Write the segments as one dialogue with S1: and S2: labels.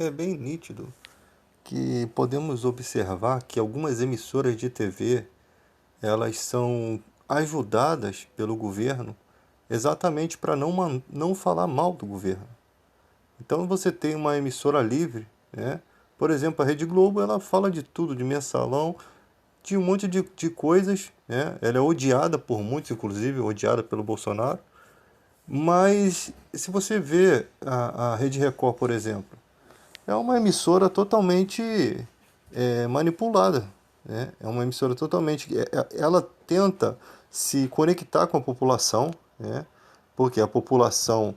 S1: É bem nítido que podemos observar que algumas emissoras de TV, elas são ajudadas pelo governo exatamente para não falar mal do governo. Então você tem uma emissora livre, né? Por exemplo, a Rede Globo, ela fala de tudo, de mensalão, de um monte de coisas, né? Ela é odiada por muitos, inclusive odiada pelo Bolsonaro. Mas se você vê a Rede Record, por exemplo, é uma emissora totalmente manipulada, né? É uma emissora totalmente... ela tenta se conectar com a população, né? Porque a população,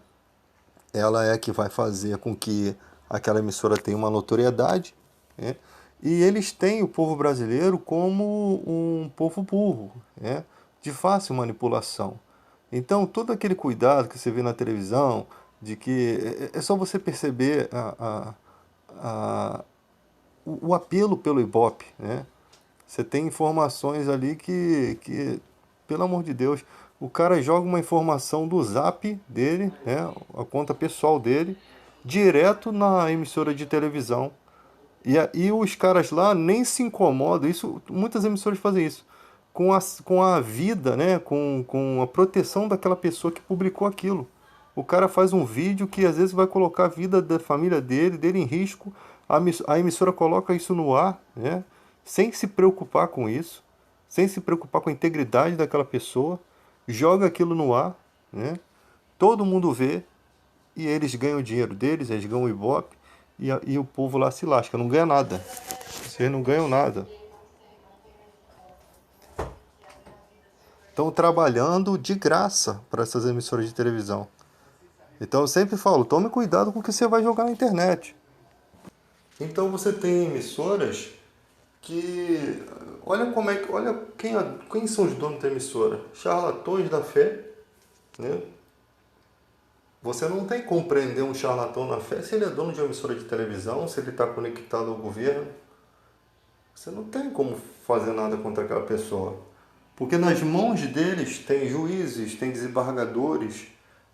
S1: ela é que vai fazer com que aquela emissora tenha uma notoriedade, né? E eles têm o povo brasileiro como um povo burro, né? De fácil manipulação. Então, todo aquele cuidado que você vê na televisão, de que é só você perceber a, o apelo pelo Ibope, né? Você tem informações ali que, pelo amor de Deus, o cara joga uma informação do Zap dele, né, a conta pessoal dele, direto na emissora de televisão. E os caras lá nem se incomodam, isso, muitas emissoras fazem isso, com a vida, né, com a proteção daquela pessoa que publicou aquilo. O cara faz um vídeo que às vezes vai colocar a vida da família dele em risco, a emissora coloca isso no ar, né, sem se preocupar com isso, sem se preocupar com a integridade daquela pessoa, joga aquilo no ar, né, todo mundo vê, e eles ganham o dinheiro deles, eles ganham o Ibope, e o povo lá se lasca, não ganha nada. Vocês não ganham nada. Estão trabalhando de graça para essas emissoras de televisão. Então eu sempre falo, tome cuidado com o que você vai jogar na internet. Então você tem emissoras que... Olha como é que... Olha quem são os donos da emissora. Charlatões da fé, né? Você não tem como prender um charlatão na fé se ele é dono de uma emissora de televisão, se ele está conectado ao governo. Você não tem como fazer nada contra aquela pessoa. Porque nas mãos deles tem juízes, tem desembargadores,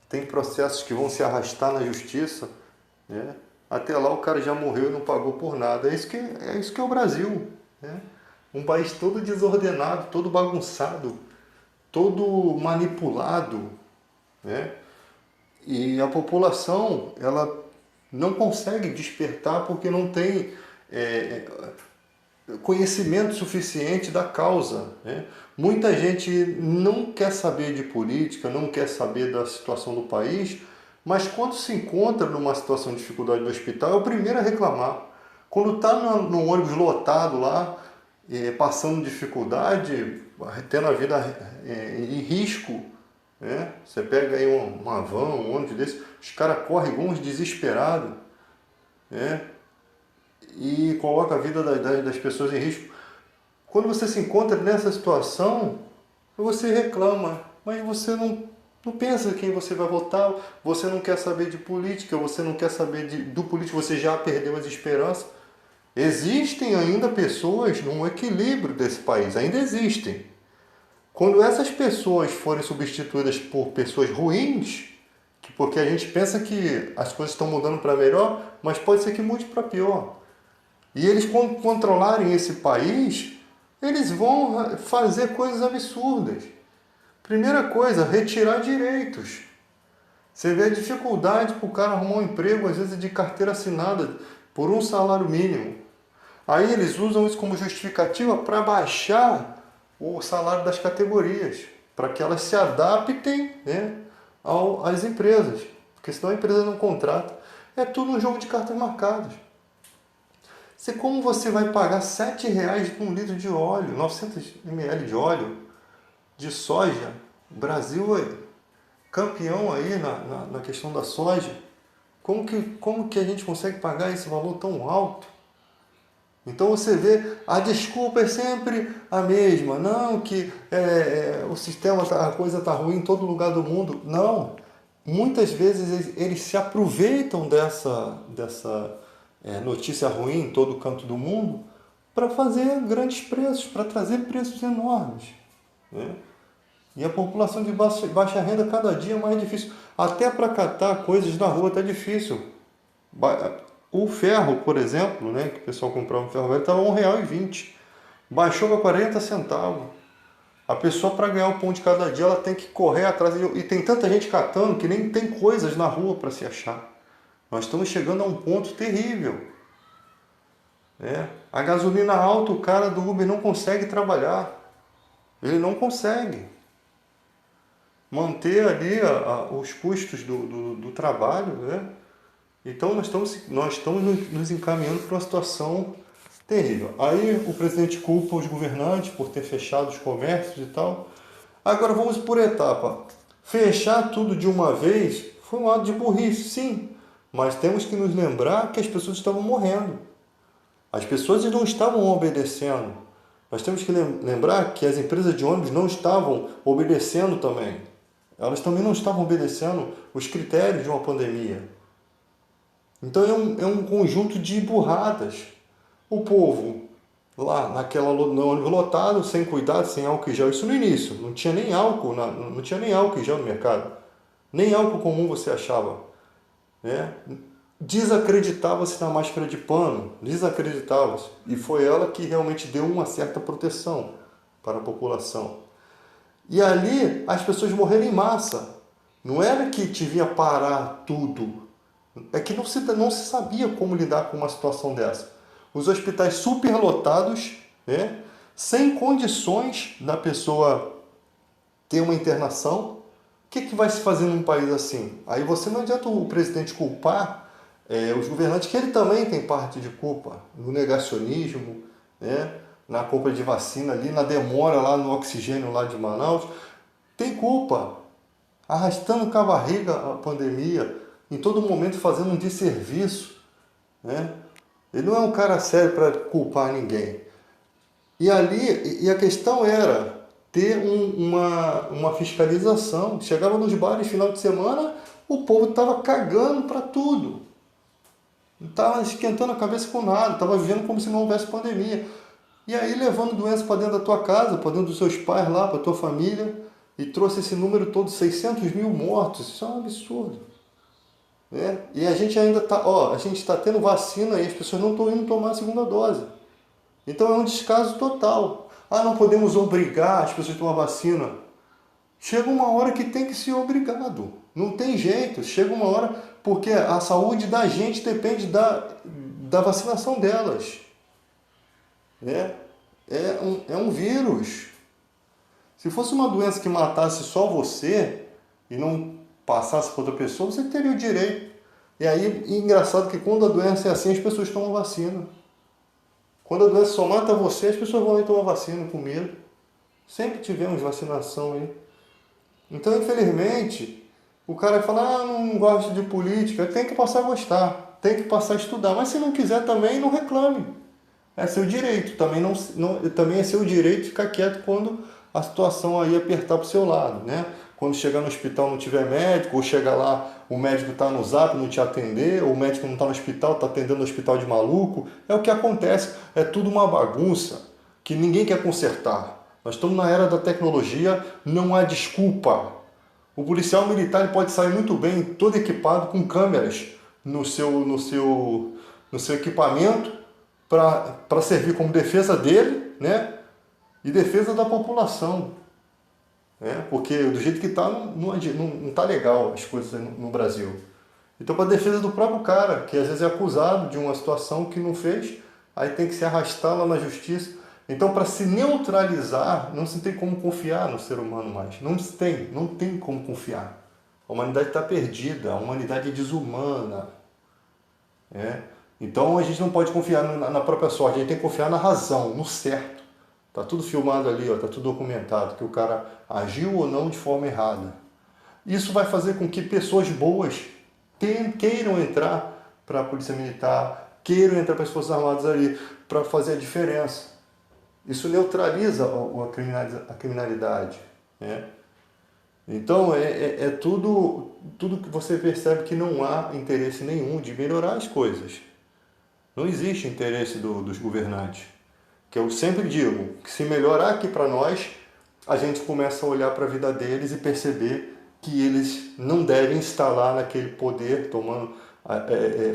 S1: tem processos que vão se arrastar na justiça, né? Até lá o cara já morreu e não pagou por nada. É isso que é o Brasil, né? Um país todo desordenado, todo bagunçado, todo manipulado, né? E a população, ela não consegue despertar porque não tem conhecimento suficiente da causa, né? Muita gente não quer saber de política, não quer saber da situação do país, mas quando se encontra numa situação de dificuldade no hospital, é o primeiro a reclamar. Quando está no ônibus lotado lá, passando dificuldade, tendo a vida em risco, né? Você pega aí uma van, um ônibus desse, os caras correm igual uns desesperados, né? E coloca a vida das pessoas em risco. Quando você se encontra nessa situação, você reclama, mas você não pensa quem você vai votar, você não quer saber de política, você não quer saber do político, você já perdeu as esperanças. Existem ainda pessoas no equilíbrio desse país, ainda existem. Quando essas pessoas forem substituídas por pessoas ruins, porque a gente pensa que as coisas estão mudando para melhor, mas pode ser que mude para pior. E eles, quando controlarem esse país, eles vão fazer coisas absurdas. Primeira coisa, retirar direitos. Você vê a dificuldade para o cara arrumar um emprego, às vezes de carteira assinada, por um salário mínimo. Aí eles usam isso como justificativa para baixar o salário das categorias, para que elas se adaptem, né, às empresas. Porque senão a empresa não contrata. É tudo um jogo de cartas marcadas. Como você vai pagar R$ 7 por um litro de óleo, 900 ml de óleo de soja? O Brasil é campeão aí na questão da soja. Como que a gente consegue pagar esse valor tão alto? Então você vê, a desculpa é sempre a mesma. Não, que o sistema, a coisa está ruim em todo lugar do mundo. Não. Muitas vezes eles se aproveitam dessa notícia ruim em todo canto do mundo para fazer grandes preços, para trazer preços enormes, né? E a população de baixa renda cada dia é mais difícil. Até para catar coisas na rua está difícil. O ferro, por exemplo, né, que o pessoal comprava um ferro velho, estava R$ 1,20. Baixou para 40 centavos. A pessoa, para ganhar o pão de cada dia, ela tem que correr atrás. E tem tanta gente catando que nem tem coisas na rua para se achar. Nós estamos chegando a um ponto terrível. A gasolina alta, o cara do Uber não consegue trabalhar. Ele não consegue manter ali os custos do trabalho, né? Então nós estamos nos encaminhando para uma situação terrível. Aí o presidente culpa os governantes por ter fechado os comércios e tal. Agora vamos por etapa. Fechar tudo de uma vez foi um ato de burrice, sim. Mas temos que nos lembrar que as pessoas estavam morrendo. As pessoas não estavam obedecendo. Nós temos que lembrar que as empresas de ônibus não estavam obedecendo também. Elas também não estavam obedecendo os critérios de uma pandemia. Então é um conjunto de burradas. O povo lá no ônibus lotado, sem cuidado, sem álcool e gel. Isso no início. Não tinha nem álcool, não tinha nem álcool e gel no mercado. Nem álcool comum você achava. Desacreditava-se na máscara de pano. Desacreditava-se. E foi ela que realmente deu uma certa proteção para a população. E ali as pessoas morreram em massa. Não era que devia parar tudo. É que não se sabia como lidar com uma situação dessa. Os hospitais superlotados, né? Sem condições da pessoa ter uma internação. O que vai se fazer num país assim? Aí você não adianta o presidente culpar os governantes, que ele também tem parte de culpa no negacionismo, né? Na compra de vacina ali, na demora lá no oxigênio lá de Manaus. Tem culpa, arrastando com a barriga a pandemia, em todo momento fazendo um desserviço, né? Ele não é um cara sério para culpar ninguém. E a questão era ter uma fiscalização. Chegava nos bares final de semana, o povo estava cagando para tudo. Não estava esquentando a cabeça com nada, estava vivendo como se não houvesse pandemia. E aí levando doença para dentro da tua casa, para dentro dos seus pais lá, para tua família, e trouxe esse número todo, 600 mil mortos. Isso é um absurdo. E a gente ainda está tendo vacina e as pessoas não estão indo tomar a segunda dose. Então é um descaso total. Não podemos obrigar as pessoas a tomar vacina. Chega uma hora que tem que ser obrigado. Não tem jeito. Chega uma hora porque a saúde da gente depende da vacinação delas. É um vírus. Se fosse uma doença que matasse só você e não passasse para outra pessoa, você teria o direito. E aí, engraçado que quando a doença é assim, as pessoas tomam vacina. Quando a doença só mata você, as pessoas vão lá e tomam vacina com medo. Sempre tivemos vacinação aí. Então, infelizmente, o cara fala, não gosto de política, tem que passar a gostar, tem que passar a estudar. Mas se não quiser também, não reclame. É seu direito. Também é seu direito ficar quieto quando a situação aí apertar para o seu lado, né? Quando chegar no hospital não tiver médico, ou chegar lá, o médico está no zap, não te atender, ou o médico não está no hospital, está atendendo no hospital de maluco. É o que acontece. É tudo uma bagunça que ninguém quer consertar. Nós estamos na era da tecnologia, não há desculpa. O policial militar ele pode sair muito bem, todo equipado, com câmeras no seu equipamento, para servir como defesa dele, né? E defesa da população. Porque do jeito que está, não está legal as coisas no Brasil. Então, para defesa do próprio cara, que às vezes é acusado de uma situação que não fez, aí tem que se arrastar lá na justiça. Então, para se neutralizar, não se tem como confiar no ser humano mais. Não tem como confiar. A humanidade está perdida, a humanidade é desumana. Então, a gente não pode confiar na própria sorte, a gente tem que confiar na razão, no certo. Tá tudo filmado ali, tá tudo documentado, que o cara agiu ou não de forma errada. Isso vai fazer com que pessoas boas queiram entrar para a Polícia Militar, queiram entrar para as Forças Armadas ali, para fazer a diferença. Isso neutraliza a criminalidade. Então, tudo que você percebe que não há interesse nenhum de melhorar as coisas. Não existe interesse dos governantes. Que eu sempre digo, que se melhorar aqui para nós, a gente começa a olhar para a vida deles e perceber que eles não devem estar lá naquele poder,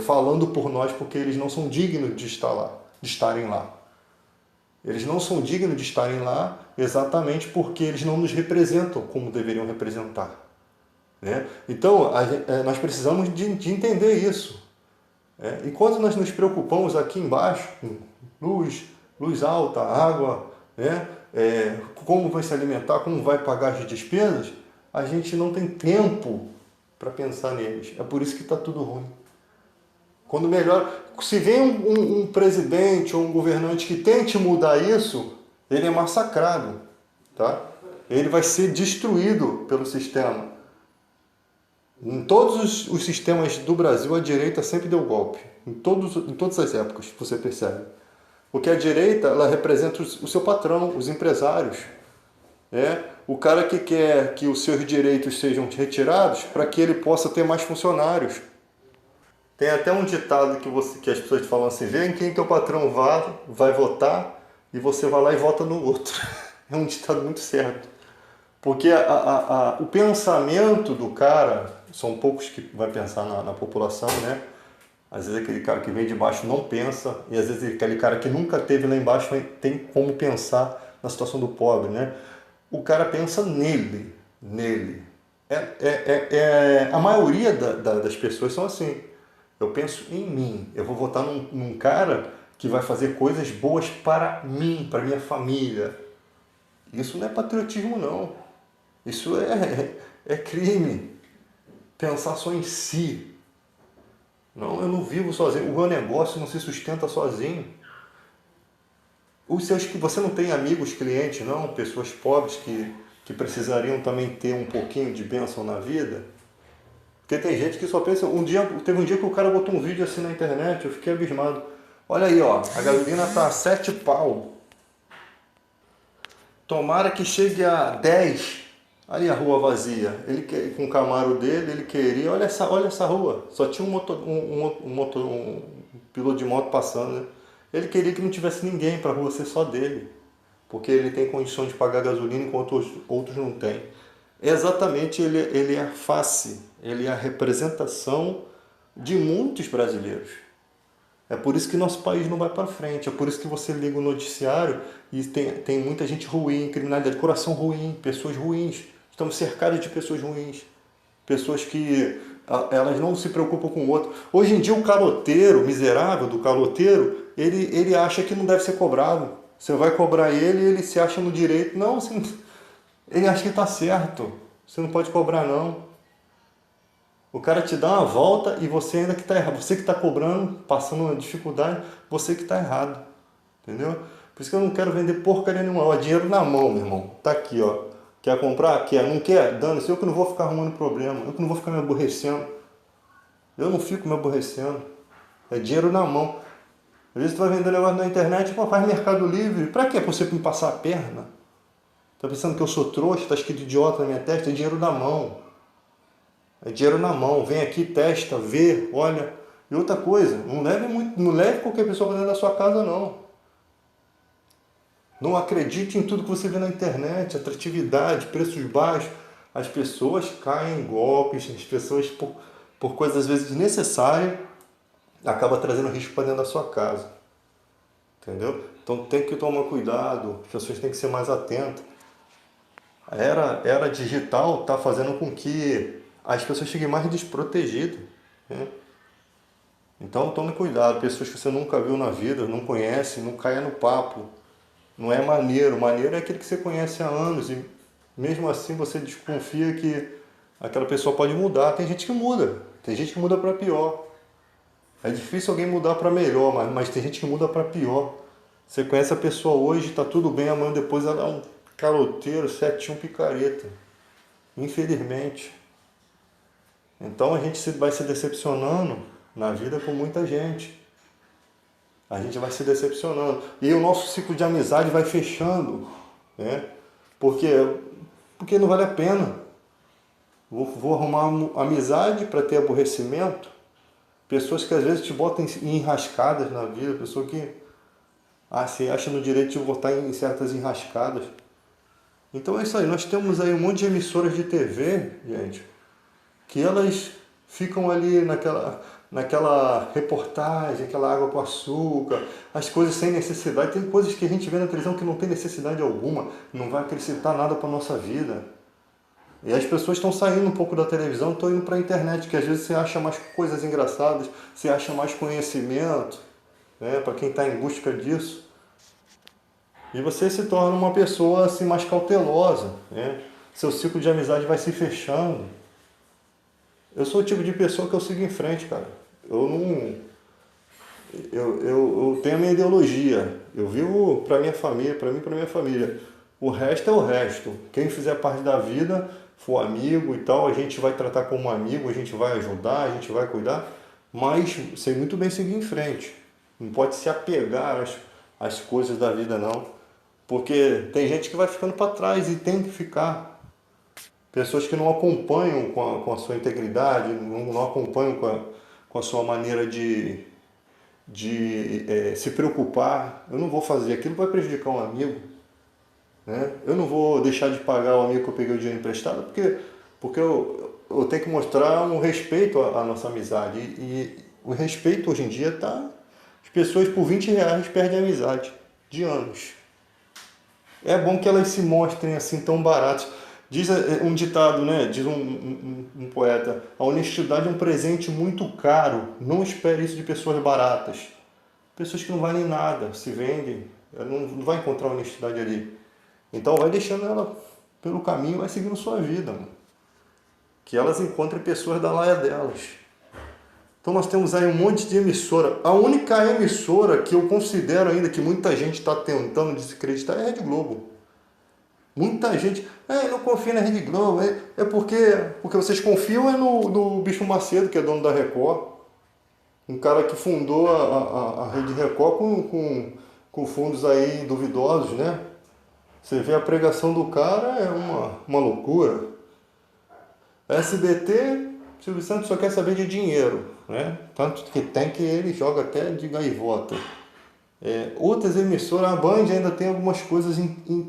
S1: falando por nós, porque eles não são dignos de estar lá, de estarem lá. Eles não são dignos de estarem lá exatamente porque eles não nos representam como deveriam representar. Né? Então, nós precisamos de entender isso. Enquanto nós nos preocupamos aqui embaixo com luz alta, água, né? Como vai se alimentar, como vai pagar as despesas, a gente não tem tempo para pensar neles. É por isso que está tudo ruim. Quando melhor, se vem um presidente ou um governante que tente mudar isso, ele é massacrado, tá? Ele vai ser destruído pelo sistema. Em todos os sistemas do Brasil, a direita sempre deu golpe. Em todas as épocas, você percebe. Porque a direita, ela representa o seu patrão, os empresários. O cara que quer que os seus direitos sejam retirados para que ele possa ter mais funcionários. Tem até um ditado que as pessoas falam assim, vê em quem teu patrão vai votar e você vai lá e vota no outro. É um ditado muito certo. Porque o pensamento do cara, são poucos que vai pensar na população, né? Às vezes aquele cara que vem de baixo não pensa, e às vezes aquele cara que nunca teve lá embaixo tem como pensar na situação do pobre, né? O cara pensa nele. A maioria das pessoas são assim. Eu penso em mim. Eu vou votar num cara que vai fazer coisas boas para mim, para minha família. Isso não é patriotismo, não. Isso é crime. Pensar só em si. Não, eu não vivo sozinho. O meu negócio não se sustenta sozinho. Você não tem amigos, clientes, não? Pessoas pobres que precisariam também ter um pouquinho de bênção na vida? Porque tem gente que só pensa... Teve um dia que o cara botou um vídeo assim na internet, eu fiquei abismado. Olha aí, ó, a gasolina tá a 7 pau. Tomara que chegue a 10. Ali a rua vazia. Com o Camaro dele, ele queria... Olha essa rua. Só tinha um piloto de moto passando, né? Ele queria que não tivesse ninguém para a rua ser só dele. Porque ele tem condição de pagar gasolina enquanto outros não têm. Exatamente, ele é a face, ele é a representação de muitos brasileiros. É por isso que nosso país não vai para frente, é por isso que você liga o noticiário e tem muita gente ruim, criminalidade, coração ruim, pessoas ruins. Estamos cercados de pessoas ruins, pessoas que elas não se preocupam com o outro. Hoje em dia o caloteiro, miserável do caloteiro, ele acha que não deve ser cobrado. Você vai cobrar ele se acha no direito. Não, ele acha que está certo. Você não pode cobrar, não. O cara te dá uma volta e você ainda que está errado. Você que está cobrando, passando uma dificuldade, você que está errado. Entendeu? Por isso que eu não quero vender porcaria nenhuma. Ó, dinheiro na mão, meu irmão. Tá aqui, ó. Quer comprar? Quer? Não quer? Dane-se. Eu que não vou ficar arrumando problema. Eu que não vou ficar me aborrecendo. Eu não fico me aborrecendo. É dinheiro na mão. Às vezes tu vai vender negócio na internet, pô, faz Mercado Livre. Pra quê? Pra você me passar a perna? Tá pensando que eu sou trouxa? Tá escrito idiota na minha testa? É dinheiro na mão. É dinheiro na mão. Vem aqui, testa, vê, olha. E outra coisa, não leve qualquer pessoa pra dentro da sua casa, não. Não acredite em tudo que você vê na internet, atratividade, preços baixos. As pessoas caem em golpes, as pessoas, por coisas às vezes desnecessárias, acaba trazendo risco para dentro da sua casa. Entendeu? Então tem que tomar cuidado, as pessoas têm que ser mais atentas. A era digital está fazendo com que as pessoas fiquem mais desprotegidas. Né? Então tome cuidado, pessoas que você nunca viu na vida, não conhece, não caia no papo. Não é maneiro. Maneiro é aquele que você conhece há anos e mesmo assim você desconfia que aquela pessoa pode mudar. Tem gente que muda. Tem gente que muda para pior. É difícil alguém mudar para melhor, mas tem gente que muda para pior. Você conhece a pessoa hoje, está tudo bem, amanhã depois ela é um caloteiro, 7-1 picareta. Infelizmente. Então a gente vai se decepcionando na vida com muita gente. A gente vai se decepcionando. E o nosso ciclo de amizade vai fechando. Né? Porque não vale a pena. Vou arrumar amizade para ter aborrecimento. Pessoas que às vezes te botam em enrascadas na vida. Pessoa que se acha no direito de botar em certas enrascadas. Então é isso aí, nós temos aí um monte de emissoras de TV, gente, que elas ficam ali naquela reportagem, aquela água com açúcar, as coisas sem necessidade. Tem coisas que a gente vê na televisão que não tem necessidade alguma, não vai acrescentar nada para a nossa vida. E as pessoas estão saindo um pouco da televisão, estão indo para a internet, que às vezes você acha mais coisas engraçadas, você acha mais conhecimento, né, para quem está em busca disso. E você se torna uma pessoa assim, mais cautelosa, né? Seu ciclo de amizade vai se fechando. Eu sou o tipo de pessoa que eu sigo em frente, cara. Eu não... Eu tenho a minha ideologia. Eu vivo para minha família, para mim e para minha família. O resto é o resto. Quem fizer parte da vida, for amigo e tal, a gente vai tratar como amigo, a gente vai ajudar, a gente vai cuidar, mas sei muito bem seguir em frente. Não pode se apegar às coisas da vida, não. Porque tem gente que vai ficando para trás e tem que ficar. Pessoas que não acompanham com a sua integridade, não acompanham com a sua maneira de se preocupar. Eu não vou fazer aquilo, vai prejudicar um amigo, né? Eu não vou deixar de pagar o amigo que eu peguei o dinheiro emprestado, porque eu tenho que mostrar um respeito à nossa amizade. E o respeito hoje em dia tá... As pessoas por R$ 20 perdem a amizade de anos. É bom que elas se mostrem assim tão baratas. Diz um ditado, né? Diz um poeta: a honestidade é um presente muito caro. Não espere isso de pessoas baratas. Pessoas que não valem nada, se vendem, não vai encontrar honestidade ali. Então vai deixando ela pelo caminho, vai seguindo sua vida, mano. Que elas encontrem pessoas da laia delas. Então nós temos aí um monte de emissora. A única emissora que eu considero ainda que muita gente está tentando desacreditar é a Rede Globo. Muita gente, não confia na Rede Globo, porque vocês confiam no Bicho Macedo, que é dono da Record. Um cara que fundou a Rede Record com fundos aí duvidosos, né? Você vê a pregação do cara, é uma loucura. SBT, Silvio Santos só quer saber de dinheiro, né? Tanto que ele joga até de gaivota. Outras emissoras, a Band ainda tem algumas coisas,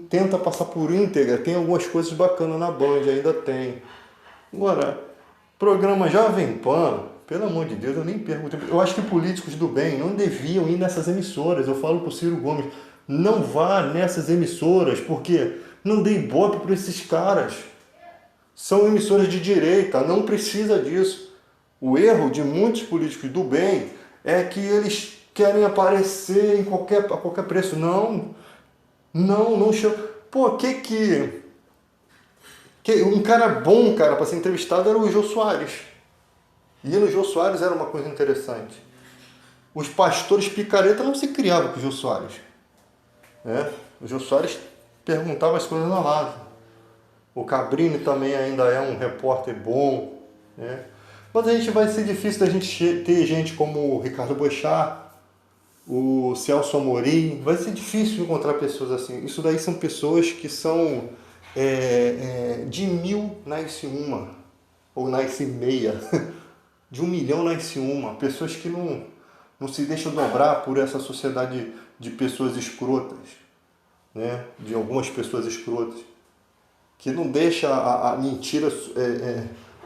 S1: tenta passar por íntegra, tem algumas coisas bacanas na Band, ainda tem. Agora, programa Jovem Pan, pelo amor de Deus, eu nem pergunto. Eu acho que políticos do bem não deviam ir nessas emissoras. Eu falo pro Ciro Gomes, não vá nessas emissoras, porque não dê ibope para esses caras. São emissoras de direita, não precisa disso. O erro de muitos políticos do bem é que eles querem aparecer a qualquer preço. Não chama. Pô, um cara bom, cara, para ser entrevistado era o Jô Soares. E no Jô Soares era uma coisa interessante. Os pastores picareta não se criavam com o Jô Soares. O Jô Soares perguntava as coisas na lata. O Cabrini também ainda é um repórter bom, né? Mas a gente vai ser difícil da gente ter gente como o Ricardo Boechat, o Celso Amorim. Vai ser difícil encontrar pessoas assim. Isso daí são pessoas que são de 1000 nasce uma, ou nasce meia. De 1 milhão nasce uma. Pessoas que não se deixam dobrar por essa sociedade de pessoas escrotas, né? De algumas pessoas escrotas, que não deixa a mentira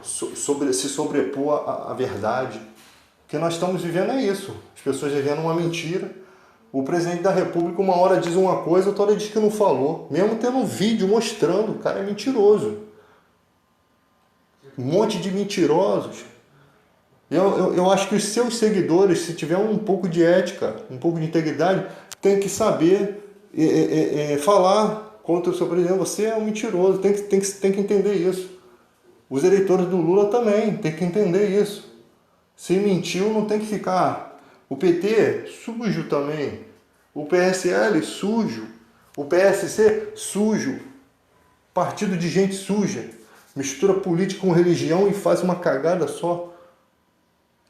S1: se sobrepor à verdade. O que nós estamos vivendo é isso. As pessoas vivendo uma mentira. O presidente da República uma hora diz uma coisa, outra hora diz que não falou. Mesmo tendo um vídeo mostrando, o cara é mentiroso. Um monte de mentirosos. Eu acho que os seus seguidores, se tiver um pouco de ética, um pouco de integridade, tem que saber falar contra o seu presidente. Você é um mentiroso, tem que entender isso. Os eleitores do Lula também tem que entender isso. Se mentiu, não tem que ficar. O PT, sujo também. O PSL, sujo. O PSC, sujo. Partido de gente suja. Mistura política com religião e faz uma cagada só.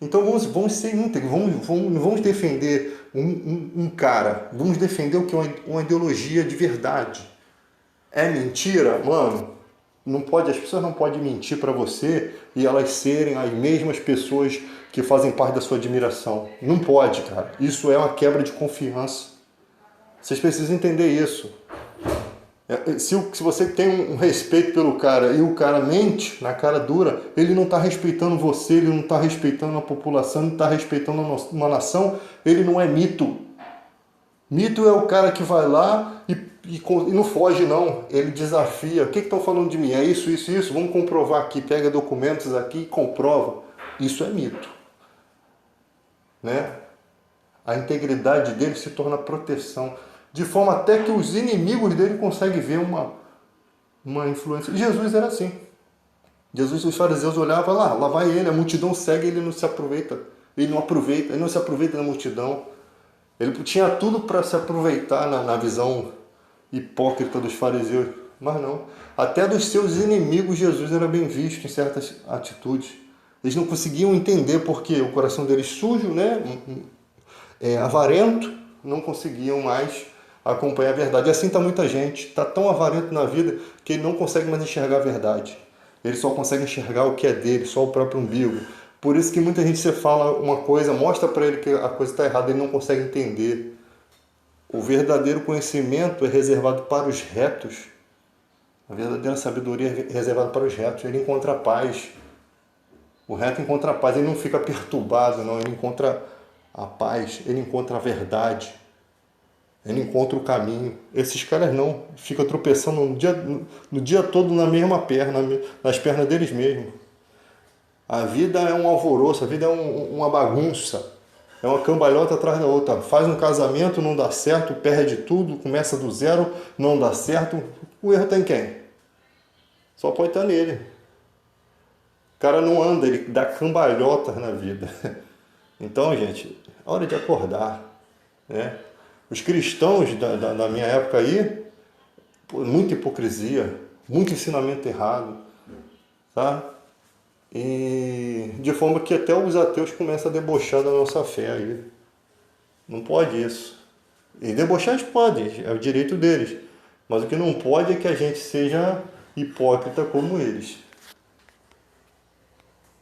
S1: Então vamos ser íntegros, vamos defender um cara, vamos defender o que é uma ideologia de verdade. É mentira? Mano, as pessoas não podem mentir para você e elas serem as mesmas pessoas que fazem parte da sua admiração. Não pode, cara. Isso é uma quebra de confiança. Vocês precisam entender isso. Se você tem um respeito pelo cara e o cara mente na cara dura, ele não está respeitando você, ele não está respeitando a população, não está respeitando uma nação, ele não é mito. Mito é o cara que vai lá e não foge não, ele desafia. O que estão falando de mim? É isso, isso, isso, vamos comprovar aqui, pega documentos aqui e comprova. Isso é mito. Né? A integridade dele se torna proteção, de forma até que os inimigos dele conseguem ver uma influência. Jesus era assim. Jesus, os fariseus olhavam lá vai ele, a multidão segue, ele não se aproveita. Ele não se aproveita da multidão. Ele tinha tudo para se aproveitar na visão hipócrita dos fariseus, mas não. Até dos seus inimigos Jesus era bem visto em certas atitudes. Eles não conseguiam entender porque o coração deles sujo, né? Avarento, não conseguiam mais acompanhar a verdade. E assim está muita gente, está tão avarento na vida que ele não consegue mais enxergar a verdade. Ele só consegue enxergar o que é dele, só o próprio umbigo. Por isso que muita gente, você fala uma coisa, mostra para ele que a coisa está errada, ele não consegue entender. O verdadeiro conhecimento é reservado para os retos. A verdadeira sabedoria é reservada para os retos. Ele encontra a paz. O reto encontra a paz, ele não fica perturbado, não. Ele encontra a paz, ele encontra a verdade. Ele encontra o caminho. Esses caras não, ficam tropeçando no dia todo na mesma perna, nas pernas deles mesmos. A vida é um alvoroço, a vida é uma bagunça. É uma cambalhota atrás da outra. Faz um casamento, não dá certo, perde tudo, começa do zero, não dá certo. O erro está em quem? Só pode estar nele. O cara não anda, ele dá cambalhotas na vida. Então, gente, é hora de acordar. Né? Os cristãos da minha época aí, muita hipocrisia, muito ensinamento errado. Tá? E de forma que até os ateus começam a debochar da nossa fé aí. Não pode isso. E debochar eles podem, é o direito deles. Mas o que não pode é que a gente seja hipócrita como eles.